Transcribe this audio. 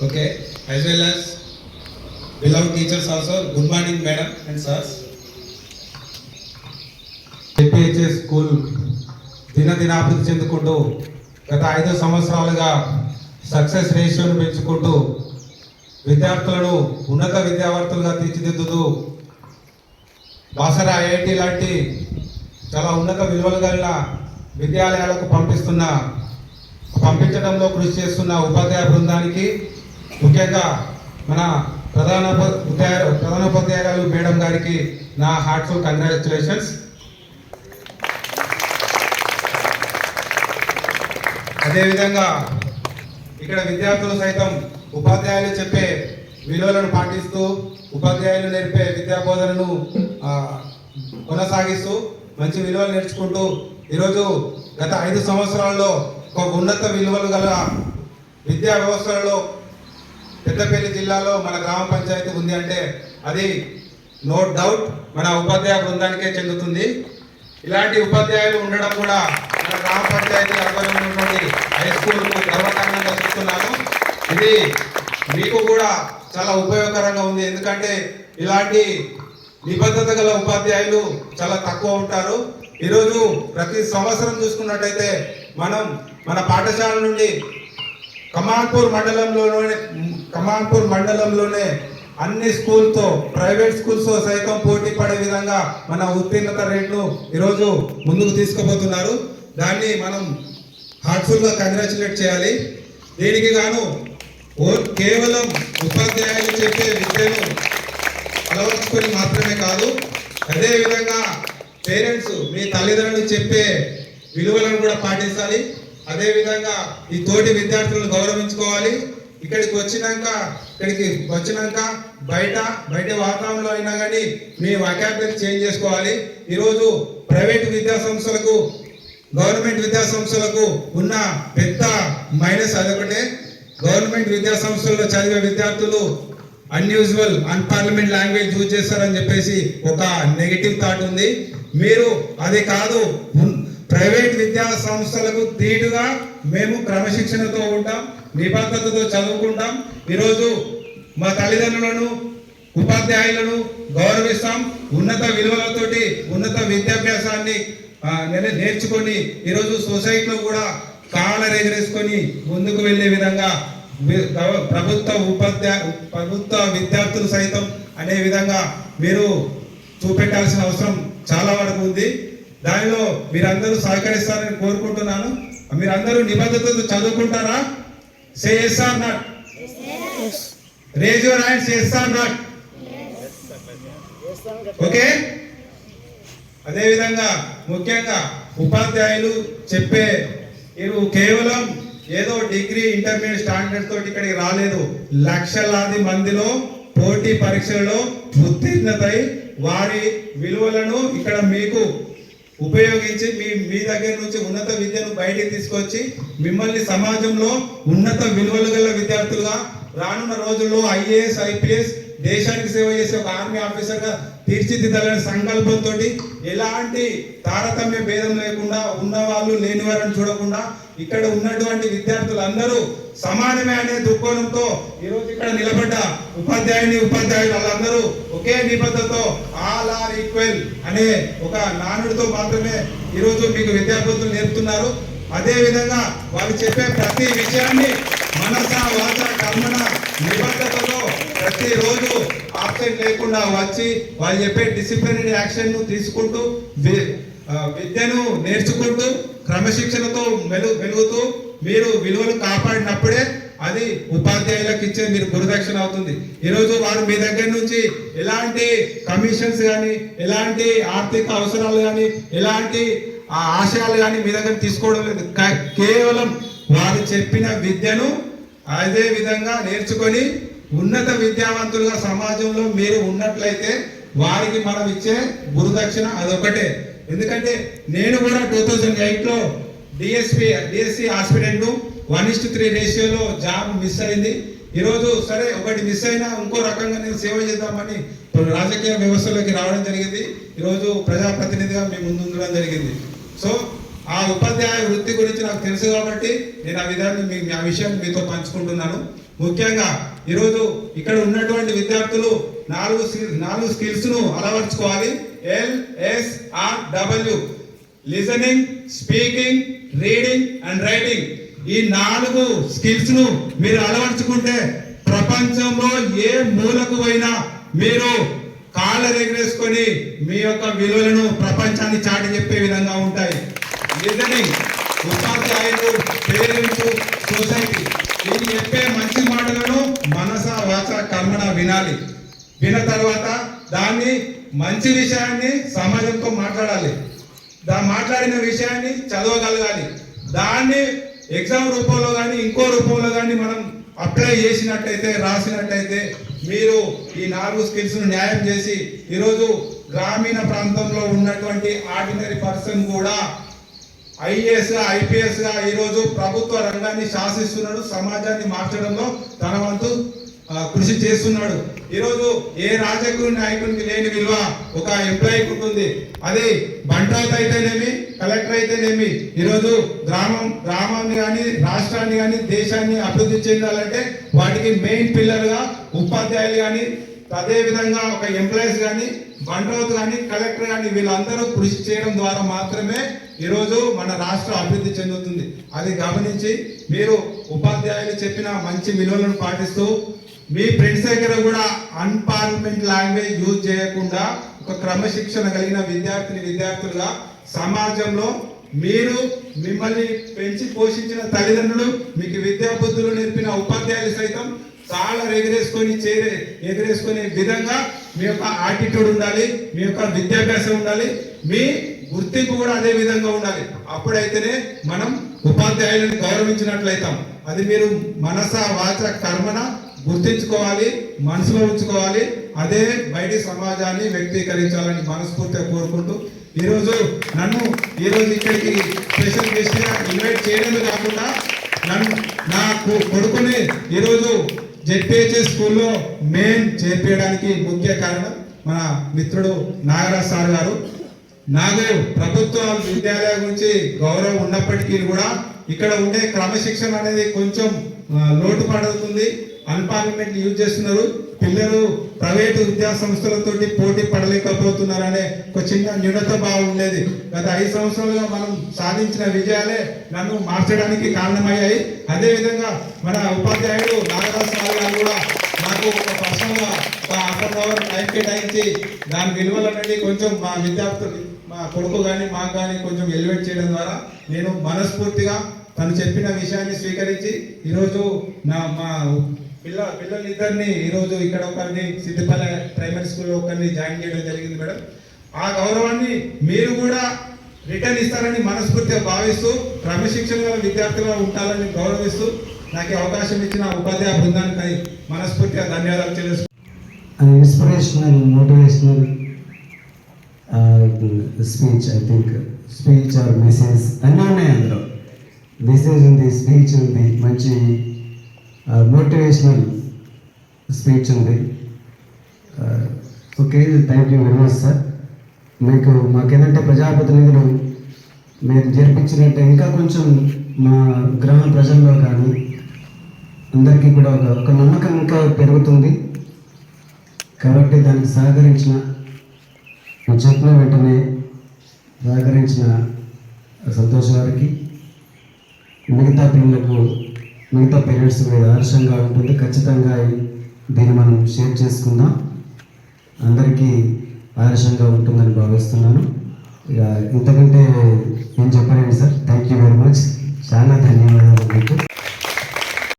Okay, as well as beloved teachers also. Good morning, madam and sirs. APHS school దినదినాభివృద్ధి చెందుకుంటూ గత 5 సంవత్సరాలుగా success రేషియోను పెంచుకుంటూ విద్యార్థులను ఉన్నత విద్యార్థులుగా తీర్చిదిద్దుతూ బాసర ఐఐటి లాంటి చాలా ఉన్నత విలువలు కలిగిన విద్యాలయాలకు పంపించడంలో కృషి చేస్తున్న ఉపాధ్యాయ బృందానికి, ముఖ్యంగా మన ప్రధానోపాధ్యాయులు మేడం గారికి నా హార్ట్ఫుల్ కంగ్రాచులేషన్స్. అదేవిధంగా ఇక్కడ విద్యార్థులు సైతం ఉపాధ్యాయులు చెప్పే విలువలను పాటిస్తూ ఉపాధ్యాయులు నేర్పే విద్యా బోధనను కొనసాగిస్తూ మంచి విలువలు నేర్చుకుంటూ ఈరోజు గత 5 సంవత్సరాల్లో ఒక ఉన్నత విలువలు గల విద్యా వ్యవస్థలలో పెద్దపల్లి జిల్లాలో మన గ్రామ పంచాయతీ ఉంది అంటే అది నో డౌట్ మన ఉపాధ్యాయ బృందానికే చెందుతుంది. ఇలాంటి ఉపాధ్యాయులు ఉండడం కూడా మన గ్రామ పంచాయతీ ఆధ్వర్యంలో హై స్కూల్కు గర్వకారణంగా చూస్తున్నాను. ఇది మీకు కూడా చాలా ఉపయోగకరంగా ఉంది. ఎందుకంటే ఇలాంటి నిబద్ధత గల ఉపాధ్యాయులు చాలా తక్కువ ఉంటారు. ఈరోజు ప్రతి సంవత్సరం చూసుకున్నట్టయితే మన పాఠశాల నుండి కమాన్పూర్ మండలంలోనే అన్ని స్కూల్తో ప్రైవేట్ స్కూల్స్ సైతం పోటీ పడే విధంగా మన ఉత్తీర్ణత రేట్ను ఈరోజు ముందుకు తీసుకుపోతున్నారు. దాన్ని మనం హార్ట్ఫుల్గా కంగ్రాచులేట్ చేయాలి. దీనికి గాను కేవలం ఉపాధ్యాయులు చెప్పే విద్యను అలవర్చుకొని మాత్రమే కాదు, అదేవిధంగా పేరెంట్స్ మీ తల్లిదండ్రులు చెప్పే విలువలను కూడా పాటించాలి. అదేవిధంగా ఈ తోటి విద్యార్థులను గౌరవించుకోవాలి. ఇక్కడికి వచ్చినాక బయట వాతావరణంలో అయినా కానీ మీ వాక్యాబులరీ చేంజ్ చేసుకోవాలి. ఈరోజు ప్రైవేట్ విద్యా సంస్థలకు గవర్నమెంట్ విద్యా సంస్థలకు ఉన్న పెద్ద మైనస్ అదొకటే. గవర్నమెంట్ విద్యా సంస్థల్లో చదివే విద్యార్థులు అన్యూజువల్ అన్పార్లమెంట్ లాంగ్వేజ్ యూజ్ చేస్తారని చెప్పేసి ఒక నెగిటివ్ థాట్ ఉంది. మీరు అది కాదు, ప్రైవేట్ విద్యా సంస్థలకు ధీటుగా మేము క్రమశిక్షణతో ఉంటాం, నిబద్ధతతో చదువుకుంటాం. ఈరోజు మా తల్లిదండ్రులను ఉపాధ్యాయులను గౌరవిస్తాం. ఉన్నత విలువలతోటి ఉన్నత విద్యాభ్యాసాన్ని నేర్చుకొని ఈరోజు సొసైటీలో కూడా కాలర్ ఎగరేసుకొని ముందుకు వెళ్ళే విధంగా ప్రభుత్వ విద్యార్థులు సైతం అనే విధంగా మీరు చూపెట్టాల్సిన అవసరం చాలా వరకు ఉంది. దానిలో మీరందరూ సహకరిస్తారని కోరుకుంటున్నాను. మీరందరూ నిబద్ధతతో చదువుకుంటారా? సే yes or not? Raise your hands, yes or not? Okay. అదేవిధంగా ముఖ్యంగా ఉపాధ్యాయులు చెప్పే కేవలం ఏదో డిగ్రీ ఇంటర్మీడియట్ స్టాండర్డ్ తోటి ఇక్కడికి రాలేదు. లక్షలాది మందిలో పోటీ పరీక్షలలో ఉత్తీర్ణతై వారి విలువలను ఇక్కడ మీకు ఉపయోగించి మీ దగ్గర నుంచి ఉన్నత విద్యను బయటికి తీసుకొచ్చి మిమ్మల్ని సమాజంలో ఉన్నత విలువలు గల విద్యార్థులుగా రానున్న రోజుల్లో ఐఏఎస్ ఐపీఎస్ దేశానికి సేవ చేసే ఒక ఆర్మీ ఆఫీసర్గా తీర్చిదిద్దాలనే సంకల్పంతో ఎలాంటి తారతమ్య భేదం లేకుండా ఉన్నవాళ్ళు లేనివారని చూడకుండా ఇక్కడ ఉన్నటువంటి విద్యార్థులందరూ సమానమే అనే దృక్కోణంతో ఈరోజు ఇక్కడ నిలబడ్డ ఉపాధ్యాయులు వాళ్ళందరూ ఒకే నిబద్ధతతో ఆల్ ఆర్ ఈక్వల్ అనే ఒక నానుడితో మాత్రమే ఈరోజు మీకు విద్యార్థులు నేర్పుతున్నారు. అదే విధంగా వాళ్ళు చెప్పే ప్రతి విషయాన్ని మనస వాచ కర్మణ నిబద్ధతతో ప్రతిరోజు ఆబ్సెంట్ లేకుండా వచ్చి వాళ్ళు చెప్పే డిసిప్లినరీ యాక్షన్ ను తీసుకుంటూ విద్యను నేర్చుకుంటూ క్రమశిక్షణతో మెలుగుతూ మీరు విలువలు కాపాడినప్పుడే అది ఉపాధ్యాయులకు ఇచ్చే మీరు గురుదక్షిణ అవుతుంది. ఈరోజు వారు మీ దగ్గర నుంచి ఎలాంటి కమిషన్స్ కానీ ఎలాంటి ఆర్థిక అవసరాలు కానీ ఎలాంటి ఆశయాలు కానీ మీ దగ్గర తీసుకోవడం లేదు. కేవలం వారు చెప్పిన విద్యను అదే విధంగా నేర్చుకొని ఉన్నత విద్యావంతులుగా సమాజంలో మీరు ఉన్నట్లయితే వారికి మనం ఇచ్చే గురుదక్షిణ అదొకటే. ఎందుకంటే నేను కూడా 2008లో డిఎస్సి హాస్పిటల్ 1:3 రేషియోలో జాబ్ మిస్ అయింది. ఈరోజు సరే ఒకటి మిస్ అయినా ఇంకో రకంగా నేను సేవ చేద్దామని రాజకీయ వ్యవస్థలోకి రావడం జరిగింది. ఈరోజు ప్రజాప్రతినిధిగా మీ ముందు ఉండడం జరిగింది. సో ఆ ఉపాధ్యాయ వృత్తి గురించి నాకు తెలుసు కాబట్టి నేను ఆ విషయాన్ని మీతో పంచుకుంటున్నాను. ముఖ్యంగా ఈరోజు ఇక్కడ ఉన్నటువంటి విద్యార్థులు నాలుగు స్కిల్స్ ను అలవర్చుకోవాలి. LSRW, listening, speaking, reading and writing. ఈ 4 స్కిల్స్ ను మీరు అలవర్చుకుంటే ప్రపంచంలో ఏ మూలకు పోయినా మీరు కాళ్ళ ఎగరేసుకొని మీ యొక్క విలువలను ప్రపంచాన్ని చాటి చెప్పే విధంగా ఉంటాయి. లిజనింగ్, ఉపాధ్యాయులు, పేరెంట్స్, సొసైటీ వీళ్ళు చెప్పే మంచి మాటలను మనస వాచ కర్మణ వినాలి. విన్న తర్వాత దాన్ని మంచి విషయాన్ని సమాజంతో మాట్లాడాలి. మాట్లాడిన విషయాన్ని చదవగలగాలి. దాన్ని ఎగ్జామ్ రూపంలో కానీ ఇంకో రూపంలో కానీ మనం అప్లై చేసినట్టయితే, రాసినట్టయితే మీరు ఈ 4 స్కిల్స్ ను న్యాయం చేసి ఈరోజు గ్రామీణ ప్రాంతంలో ఉన్నటువంటి ఆర్డినరీ పర్సన్ కూడా IAS గా, IPS గా ఈరోజు ప్రభుత్వ రంగాన్ని శాసిస్తున్నాడు. సమాజాన్ని మార్చడంలో తన వంతు కృషి చేస్తున్నాడు. ఈరోజు ఏ రాజకీయ నాయకునికి లేని విలువ ఒక ఎంప్లాయీకి ఉంటుంది. అది బంటాత్ అయితేనేమి, కలెక్టర్ అయితేనేమి, ఈరోజు గ్రామాన్ని కానీ, రాష్ట్రాన్ని కానీ, దేశాన్ని అభివృద్ధి చెందాలంటే వాటికి మెయిన్ పిల్లర్ గా ఉపాధ్యాయులు కానీ, అదే విధంగా ఒక ఎంప్లాయీస్ కానీ, బంటాత్ కానీ, కలెక్టర్ కానీ వీళ్ళందరూ కృషి చేయడం ద్వారా మాత్రమే ఈరోజు మన రాష్ట్రం అభివృద్ధి చెందుతుంది. అది గమనించి మీరు ఉపాధ్యాయులు చెప్పిన మంచి విలువలను పాటిస్తూ మీ ఫ్రెండ్స్ దగ్గర కూడా అన్పార్లమెంట్ లాంగ్వేజ్ యూజ్ చేయకుండా ఒక క్రమశిక్షణ కలిగిన విద్యార్థులుగా సమాజంలో మీరు మిమ్మల్ని పెంచి పోషించిన తల్లిదండ్రులు, మీకు విద్యా బుద్ధులు నేర్పిన ఉపాధ్యాయులు సైతం చాలా ఎగరేసుకునే విధంగా మీ యొక్క యాటిట్యూడ్ ఉండాలి, మీ యొక్క విద్యాభ్యాసం ఉండాలి, మీ గుర్తింపు కూడా అదే విధంగా ఉండాలి. అప్పుడైతేనే మనం ఉపాధ్యాయులను గౌరవించినట్లయితాం. అది మీరు మనస వాచ కర్మన గుర్తించుకోవాలి, మనసులో ఉంచుకోవాలి. అదే బయటి సమాజాన్ని వ్యక్తీకరించాలని మనస్ఫూర్తిగా కోరుకుంటూ నన్ను ఇక్కడికి స్పెషల్ గెస్ట్ గా ఇన్వైట్ చేయడమే కాకుండా నా కొడుకుని ఈరోజు జెడ్పీహెచ్ఎస్ స్కూల్లో మెయిన్ చేర్పించడానికి ముఖ్య కారణం మన మిత్రుడు నాగరాజ్ సార్ గారు. నాకు ప్రభుత్వ విద్యాలయం గురించి గౌరవం ఉన్నప్పటికీ కూడా ఇక్కడ ఉండే క్రమశిక్షణ అనేది కొంచెం లోటు పడుతుంది. అన్పార్లమెంట్ యూజ్ చేస్తున్నారు. పిల్లలు ప్రైవేటు విద్యా సంస్థలతోటి పోటీ పడలేకపోతున్నారనే ఒక చిన్న న్యూనత భావం ఉండేది. గత 5 సంవత్సరాలుగా మనం సాధించిన విజయాలే నన్ను మార్చడానికి కారణమయ్యాయి. అదేవిధంగా మన ఉపాధ్యాయుడు నాగరాజ్ సార్ గారు కూడా నాకు ఒక పర్సనల్గా ఒక హాఫ్ టైం కేటాయించి దాని విలువలన్నీ కొంచెం మా విద్యార్థులు, మా కొడుకు కానీ మాకు కానీ కొంచెం ఎలివేట్ చేయడం ద్వారా నేను మనస్ఫూర్తిగా తను చెప్పిన విషయాన్ని స్వీకరించి ఈరోజు మా పిల్లలిద్దరిని ఈరోజు ఇక్కడ ఒకరిని సిద్దిపల్లె ప్రైమరీ స్కూల్లో ఒకరిని జాయిన్ చేయడం జరిగింది మేడం. ఆ గౌరవాన్ని మీరు కూడా రిటర్న్ ఇస్తారని మనస్ఫూర్తిగా భావిస్తూ క్రమశిక్షణ గల విద్యార్థులుగా ఉంటారని గౌరవిస్తూ నాకు అవకాశం ఇచ్చిన ఉపాధ్యాయ బృందానికి మనస్ఫూర్తిగా ధన్యవాదాలు తెలుసు. Inspirational, motivational speech, I think speech or message అన్నీ ఉన్నాయి అందులో. మెసేజ్ ఉంది, స్పీచ్ ఉంది, మంచి మోటివేషనల్ స్పీచ్ ఉంది. Okay, thank you very much sir. మాకేంటంటే ప్రజాప్రతినిధులు మీరు జరిపించినట్టే ఇంకా కొంచెం మా గ్రామ ప్రజల్లో కానీ అందరికీ కూడా ఒక నమ్మకం ఇంకా పెరుగుతుంది. కాబట్టి దానికి చెప్పిన వెంటనే సహకరించిన సంతోష్ గారికి, మిగతా పిల్లలకు, మిగతా పేరెంట్స్ మీద ఆదర్శంగా ఉంటుంది. ఖచ్చితంగా దీన్ని మనం షేర్ చేసుకుందాం. అందరికీ ఆదర్శంగా ఉంటుందని భావిస్తున్నాను. ఇక ఇంతకంటే ఏం చెప్పలేండి సార్.